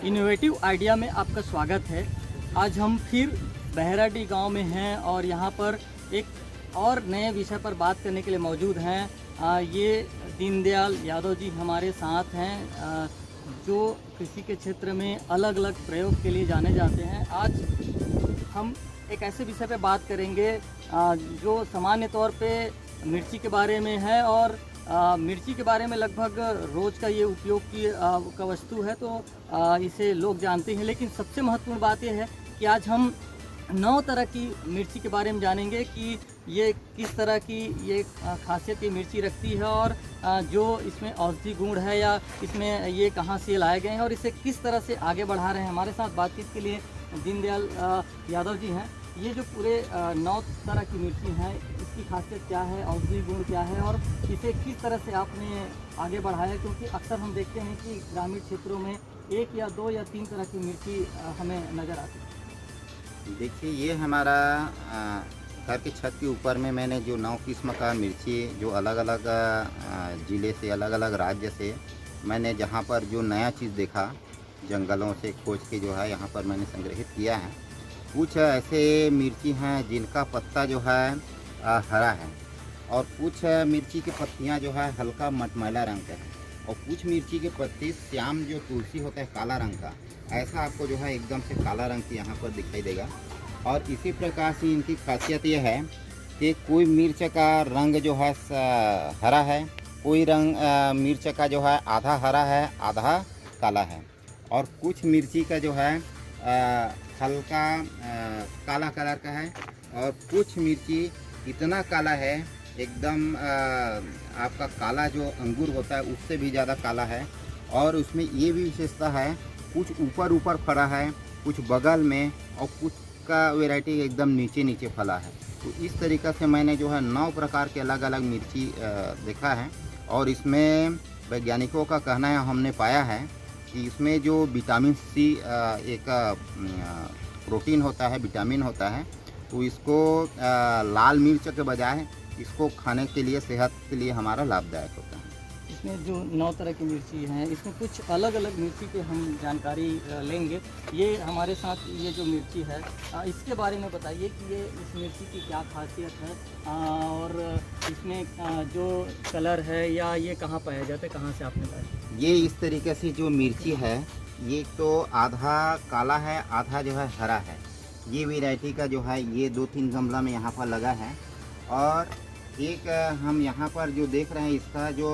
Innovative idea में आपका स्वागत है। आज हम फिर बहराडी गांव में हैं और यहाँ पर एक और नए विषय पर बात करने के लिए मौजूद हैं। ये दीनदयाल यादव जी हमारे साथ हैं, जो कृषि के क्षेत्र में अलग अलग प्रयोग के लिए जाने जाते हैं। आज हम एक ऐसे विषय पर बात करेंगे जो सामान्य तौर पे मिर्ची के बारे में है और मिर्ची के बारे में लगभग रोज़ का ये उपयोग का वस्तु है, तो इसे लोग जानते हैं। लेकिन सबसे महत्वपूर्ण बात यह है कि आज हम 9 तरह की मिर्ची के बारे में जानेंगे कि ये किस तरह की ये खासियत ये मिर्ची रखती है और जो इसमें औषधि गुण है या इसमें ये कहाँ से लाए गए हैं और इसे किस तरह से आगे बढ़ा रहे हैं। हमारे साथ बातचीत के लिए दीनदयाल यादव जी हैं। ये जो पूरे 9 तरह की मिर्ची हैं, इसकी खासियत क्या है, औषधि गुण क्या है और इसे किस तरह से आपने आगे बढ़ाया, क्योंकि अक्सर हम देखते हैं कि ग्रामीण क्षेत्रों में 1 या 2 या 3 तरह की मिर्ची हमें नज़र आती है। देखिए, ये हमारा घर की छत के ऊपर में मैंने जो 9 किस्म का मिर्ची जो अलग अलग ज़िले से अलग अलग राज्य से मैंने जहाँ पर जो नया चीज़ देखा जंगलों से खोज के जो है यहाँ पर मैंने संग्रहित किया है। कुछ ऐसे मिर्ची हैं जिनका पत्ता जो है हरा है और कुछ मिर्ची की पत्तियां जो है हल्का मटमैला रंग का है और कुछ मिर्ची के पत्ती श्याम जो तुलसी होता है काला रंग का, ऐसा आपको जो है एकदम से काला रंग की यहाँ पर दिखाई देगा। और इसी प्रकार से इनकी खासियत ये है कि कोई मिर्च का रंग जो है हरा है, कोई रंग मिर्च का जो है आधा हरा है आधा काला है और कुछ मिर्ची का जो है हल्का काला कलर का है और कुछ मिर्ची इतना काला है एकदम आपका काला जो अंगूर होता है उससे भी ज़्यादा काला है। और उसमें ये भी विशेषता है, कुछ ऊपर फला है, कुछ बगल में और कुछ का वैरायटी एकदम नीचे फला है। तो इस तरीक़ा से मैंने जो है 9 प्रकार के अलग अलग मिर्ची देखा है और इसमें वैज्ञानिकों का कहना है, हमने पाया है कि इसमें जो विटामिन सी एक प्रोटीन होता है, विटामिन होता है, तो इसको लाल मिर्च के बजाय इसको खाने के लिए सेहत के लिए हमारा लाभदायक होता है। इसमें जो 9 तरह की मिर्ची हैं, इसमें कुछ अलग अलग मिर्ची के हम जानकारी लेंगे। ये हमारे साथ ये जो मिर्ची है, इसके बारे में बताइए कि ये इस मिर्ची की क्या खासियत है और इसमें जो कलर है या ये कहाँ पाया जाता है, कहाँ से आपने पाया? ये इस तरीके से जो मिर्ची है, ये तो आधा काला है आधा जो है हरा है। ये वैरायटी का जो है ये 2-3 गमला में यहाँ पर लगा है और एक हम यहाँ पर जो देख रहे हैं इसका जो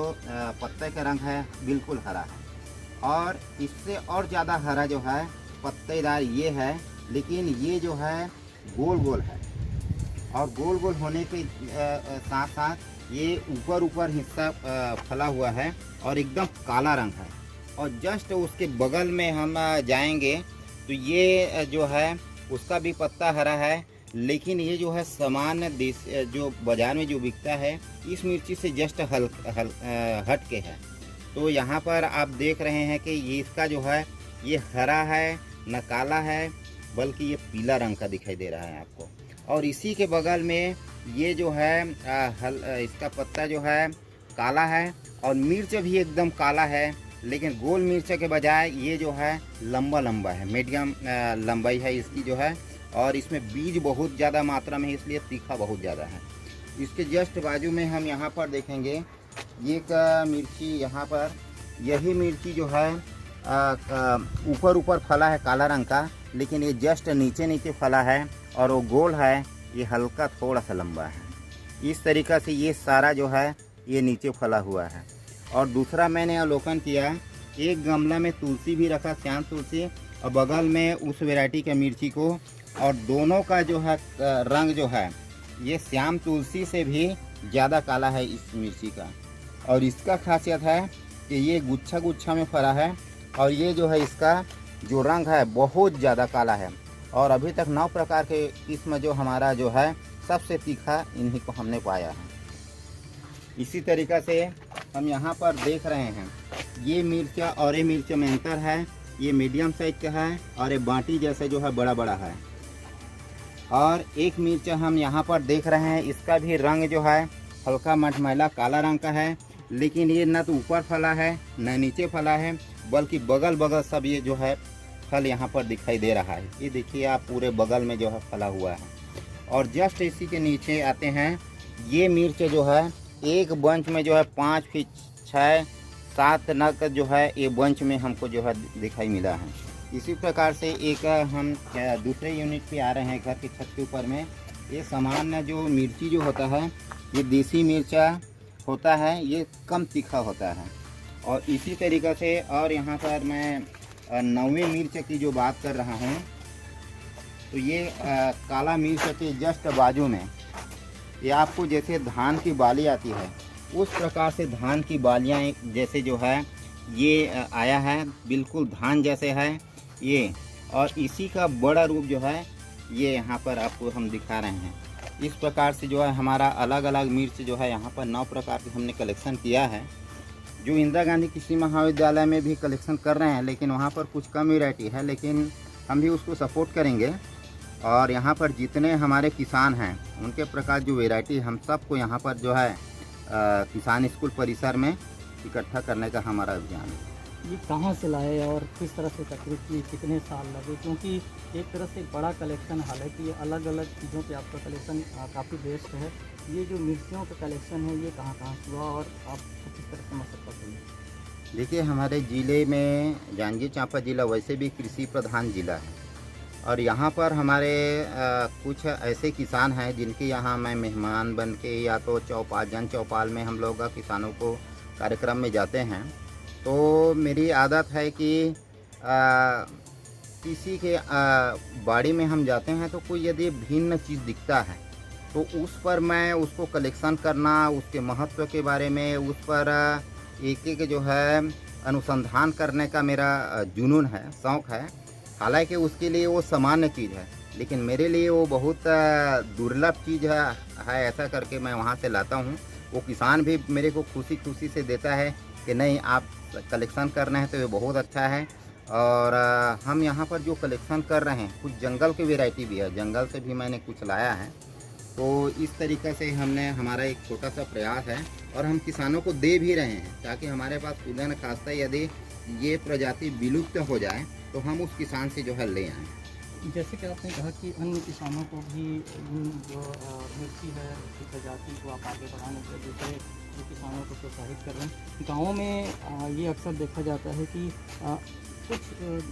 पत्ते का रंग है बिल्कुल हरा है और इससे और ज़्यादा हरा जो है पत्तेदार ये है, लेकिन ये जो है गोल है और गोल होने के साथ साथ ये ऊपर हिस्सा फला हुआ है और एकदम काला रंग है। और जस्ट उसके बगल में हम जाएंगे तो ये जो है उसका भी पत्ता हरा है, लेकिन ये जो है सामान्य देश जो बाज़ार में जो बिकता है इस मिर्ची से जस्ट हट के है। तो यहाँ पर आप देख रहे हैं कि ये इसका जो है ये हरा है न काला है, बल्कि ये पीला रंग का दिखाई दे रहा है आपको। और इसी के बगल में ये जो है इसका पत्ता जो है काला है और मिर्च भी एकदम काला है, लेकिन गोल मिर्च के बजाय ये जो है लंबा है, मीडियम लंबाई है इसकी जो है और इसमें बीज बहुत ज़्यादा मात्रा में है, इसलिए तीखा बहुत ज़्यादा है। इसके जस्ट बाजू में हम यहाँ पर देखेंगे ये मिर्ची, यहाँ पर यही मिर्ची जो है ऊपर फला है काला रंग का, लेकिन ये जस्ट नीचे फला है और वो गोल है, ये हल्का थोड़ा सा लंबा है। इस तरीक़ा से ये सारा जो है ये नीचे फला हुआ है। और दूसरा मैंने अवलोकन किया, एक गमला में तुलसी भी रखा, श्याम तुलसी, और बगल में उस वैरायटी के मिर्ची को, और दोनों का जो है रंग जो है ये श्याम तुलसी से भी ज़्यादा काला है इस मिर्ची का। और इसका खासियत है कि ये गुच्छा में फरा है और ये जो है इसका जो रंग है बहुत ज़्यादा काला है। और अभी तक 9 प्रकार के किस्म जो हमारा जो है सबसे तीखा इन्हीं को हमने पाया है। इसी तरीक़ा से हम यहाँ पर देख रहे हैं ये मिर्च और ये मिर्च में अंतर है, ये मीडियम साइज का है और ये बाटी जैसे जो है बड़ा है। और एक मिर्च हम यहाँ पर देख रहे हैं, इसका भी रंग जो है हल्का मटमैला काला रंग का है, लेकिन ये न तो ऊपर फला है न नीचे फला है, बल्कि बगल सब ये जो है फल यहाँ पर दिखाई दे रहा है। ये देखिए आप, पूरे बगल में जो है फला हुआ है। और जस्ट इसी के नीचे आते हैं, ये मिर्च जो है एक बंच में जो है 5 फीट 6-7 नग जो है ये बंच में हमको जो है दिखाई मिला है। इसी प्रकार से एक हम दूसरे यूनिट पे आ रहे हैं घर की छत के ऊपर में। ये सामान्य जो मिर्ची जो होता है, ये देसी मिर्चा होता है, ये कम तीखा होता है। और इसी तरीक़े से और यहाँ पर मैं नौवीं मिर्च की जो बात कर रहा हूँ, तो ये काला मिर्च के जस्ट बाजू में, ये आपको जैसे धान की बाली आती है उस प्रकार से धान की बालियाँ जैसे जो है ये आया है, बिल्कुल धान जैसे है ये। और इसी का बड़ा रूप जो है ये यहाँ पर आपको हम दिखा रहे हैं। इस प्रकार से जो है हमारा अलग अलग मिर्च जो है यहाँ पर 9 प्रकार के हमने कलेक्शन किया है, जो इंदिरा गांधी कृषि महाविद्यालय में भी कलेक्शन कर रहे हैं, लेकिन वहाँ पर कुछ कम वैरायटी है, लेकिन हम भी उसको सपोर्ट करेंगे। और यहाँ पर जितने हमारे किसान हैं उनके प्रकार जो वैरायटी हम सबको यहाँ पर जो है किसान स्कूल परिसर में इकट्ठा करने का हमारा अभियान है। ये कहाँ से लाए और किस तरह से तकरीब की, कितने साल लगे? क्योंकि एक तरह से बड़ा कलेक्शन, हालांकि ये अलग अलग चीज़ों पे आपका कलेक्शन काफ़ी बेस्ट है। ये जो मिर्चियों का कलेक्शन है ये कहाँ से हुआ और आप किस तरह से मशक्क़त हुई? देखिए, हमारे ज़िले में जांजगीर चांपा ज़िला वैसे भी कृषि प्रधान ज़िला है, और यहाँ पर हमारे कुछ ऐसे किसान हैं जिनके यहाँ मैं मेहमान बन के या तो चौपाल जन चौपाल में हम लोग किसानों को कार्यक्रम में जाते हैं। तो मेरी आदत है कि किसी के बाड़ी में हम जाते हैं तो कोई यदि भिन्न चीज़ दिखता है तो उस पर मैं उसको कलेक्शन करना, उसके महत्व के बारे में उस पर एक एक जो है अनुसंधान करने का मेरा जुनून है, शौक़ है। हालांकि उसके लिए वो सामान्य चीज़ है, लेकिन मेरे लिए वो बहुत दुर्लभ चीज़ है। ऐसा करके मैं वहाँ से लाता हूँ। वो किसान भी मेरे को खुशी खुशी से देता है कि नहीं, आप कलेक्शन कर रहे हैं तो ये बहुत अच्छा है। और हम यहाँ पर जो कलेक्शन कर रहे हैं कुछ जंगल की वैरायटी भी है, जंगल से भी मैंने कुछ लाया है। तो इस तरीक़े से हमने, हमारा एक छोटा सा प्रयास है और हम किसानों को दे भी रहे हैं, ताकि हमारे पास खुदा न खास्ता यदि ये प्रजाति विलुप्त हो जाए तो हम उस किसान से जो है ले आएँ। जैसे कि आपने कहा कि अन्य किसानों को भी जो मिर्ची है उसकी प्रजाति को आप आगे बढ़ाने के दूसरे जो किसानों को प्रोत्साहित कर रहे हैं। गाँवों में ये अक्सर देखा जाता है कि कुछ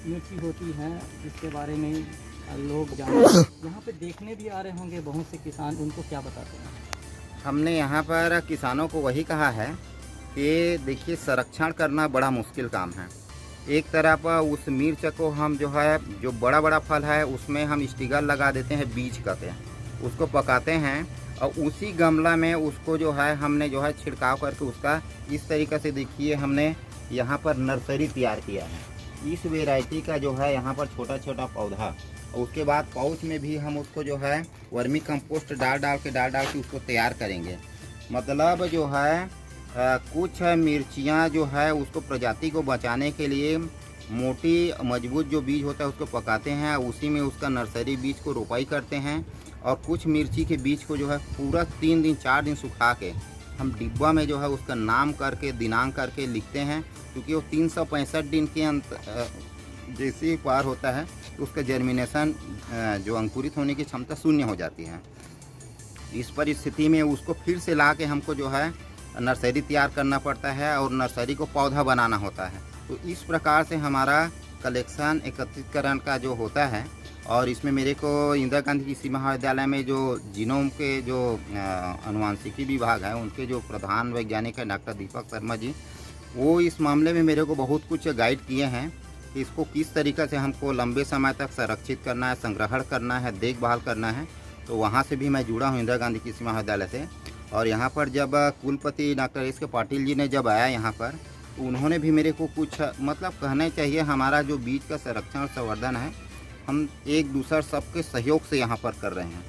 मिर्ची होती है जिसके बारे में लोग जानते हैं, यहाँ पे देखने भी आ रहे होंगे बहुत से किसान, उनको क्या बताते हैं? हमने यहाँ पर किसानों को वही कहा है कि देखिए, संरक्षण करना बड़ा मुश्किल काम है। एक तरफ उस मिर्च को हम जो है, जो बड़ा बड़ा फल है उसमें हम स्टिकर लगा देते हैं, बीज कहते हैं, उसको पकाते हैं और उसी गमला में उसको जो है हमने जो है छिड़काव करके उसका इस तरीक़े से देखिए हमने यहाँ पर नर्सरी तैयार किया है। इस वैरायटी का जो है यहाँ पर छोटा छोटा पौधा, और उसके बाद पाउच में भी हम उसको जो है वर्मी कंपोस्ट डाल के उसको तैयार करेंगे। मतलब जो है कुछ मिर्चियाँ जो है उसको प्रजाति को बचाने के लिए मोटी मजबूत जो बीज होता है उसको पकाते हैं, उसी में उसका नर्सरी बीज को रोपाई करते हैं। और कुछ मिर्ची के बीज को जो है पूरा 3 दिन 4 दिन सुखा के हम डिब्बा में जो है उसका नाम करके दिनांक करके लिखते हैं, क्योंकि वो 365 दिन के अंत जैसे ही पार होता है तो उसका जर्मिनेशन जो अंकुरित होने की क्षमता शून्य हो जाती है। इस परिस्थिति में उसको फिर से ला के हमको जो है नर्सरी तैयार करना पड़ता है और नर्सरी को पौधा बनाना होता है। तो इस प्रकार से हमारा कलेक्शन एकत्रितकरण का जो होता है। और इसमें मेरे को इंदिरा गांधी कृषि महाविद्यालय में जो जीनोम के जो अनुवांशिकी विभाग है उनके जो प्रधान वैज्ञानिक है डॉक्टर दीपक शर्मा जी, वो इस मामले में मेरे को बहुत कुछ गाइड किए हैं कि इसको किस तरीक़े से हमको लंबे समय तक संरक्षित करना है, संग्रहण करना है, देखभाल करना है। तो वहाँ से भी मैं जुड़ा हूँ इंदिरा गांधी कृषि महाविद्यालय से। और यहाँ पर जब कुलपति डॉक्टर एस के पाटिल जी ने जब आया यहाँ पर, तो उन्होंने भी मेरे को कुछ मतलब कहना चाहिए, हमारा जो बीज का संरक्षण और संवर्धन है हम एक दूसरे सबके सहयोग से यहाँ पर कर रहे हैं।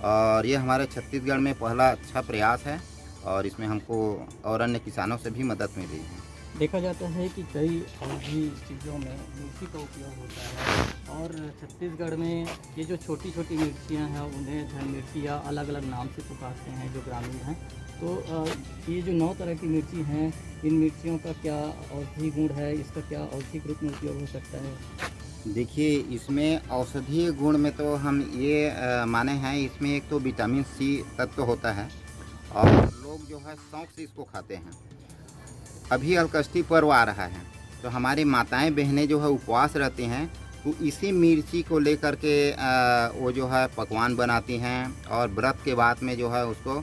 और ये हमारे छत्तीसगढ़ में पहला अच्छा प्रयास है और इसमें हमको और अन्य किसानों से भी मदद मिल रही है। देखा जाता है कि कई औषधि चीज़ों में मिर्ची का उपयोग होता है और छत्तीसगढ़ में ये जो छोटी छोटी मिर्चियाँ हैं उन्हें धन मिर्ची या अलग अलग नाम से पुकारते हैं जो ग्रामीण हैं। तो ये जो 9 तरह की मिर्ची हैं, इन मिर्चियों का क्या औषधि गुण है, इसका क्या औषधिक रूप में उपयोग हो सकता है? देखिए, इसमें औषधीय गुण में तो हम ये माने हैं, इसमें एक तो विटामिन सी तत्व होता है और लोग जो है शौक से इसको खाते हैं। अभी अलकष्टी पर्व आ रहा है तो हमारी माताएं बहनें जो है उपवास रहती हैं, तो इसी मिर्ची को लेकर के वो जो है पकवान बनाती हैं और व्रत के बाद में जो है उसको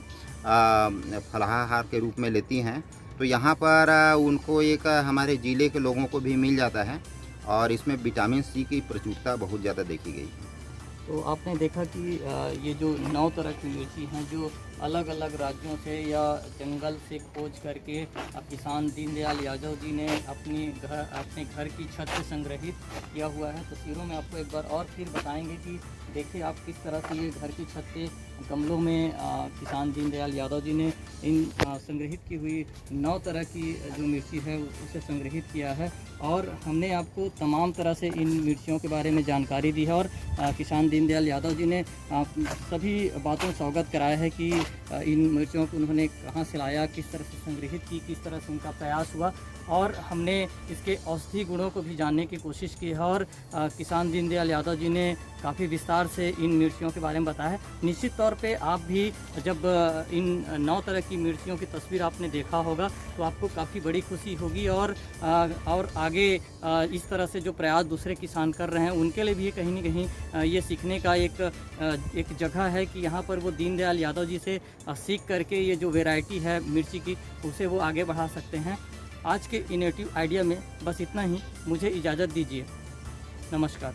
फलाहार के रूप में लेती हैं। तो यहाँ पर उनको एक हमारे ज़िले के लोगों को भी मिल जाता है और इसमें विटामिन सी की प्रचुरता बहुत ज़्यादा देखी गई है। तो आपने देखा कि ये जो 9 तरह की मिर्ची हैं जो अलग अलग राज्यों से या जंगल से खोज करके किसान दीनदयाल यादव जी ने अपने घर की छत से संग्रहित किया हुआ है। तस्वीरों में आपको एक बार और फिर बताएंगे कि देखिए आप किस तरह से ये घर की छत पे गमलों में किसान दीनदयाल यादव जी ने इन संग्रहित की हुई 9 तरह की जो मिर्ची है उसे संग्रहित किया है और हमने आपको तमाम तरह से इन मिर्चियों के बारे में जानकारी दी है और किसान दीनदयाल यादव जी ने सभी बातों से अवगत कराया है कि इन मिर्चियों को उन्होंने कहाँ से लाया, किस तरह से संग्रहित की, किस तरह से उनका प्रयास हुआ और हमने इसके औषधीय गुणों को भी जानने की कोशिश की है और किसान दीनदयाल यादव जी ने काफ़ी विस्तार से इन मिर्चियों के बारे में बताया है। निश्चित तौर पे आप भी जब इन 9 तरह की मिर्चियों की तस्वीर आपने देखा होगा तो आपको काफ़ी बड़ी खुशी होगी और आगे इस तरह से जो प्रयास दूसरे किसान कर रहे हैं उनके लिए भी कहीं ना कहीं ये सीखने का एक जगह है कि यहाँ पर वो दीनदयाल यादव जी से सीख करके ये जो वैरायटी है मिर्ची की उसे वो आगे बढ़ा सकते हैं। आज के इनोवेटिव आइडिया में बस इतना ही, मुझे इजाज़त दीजिए। नमस्कार।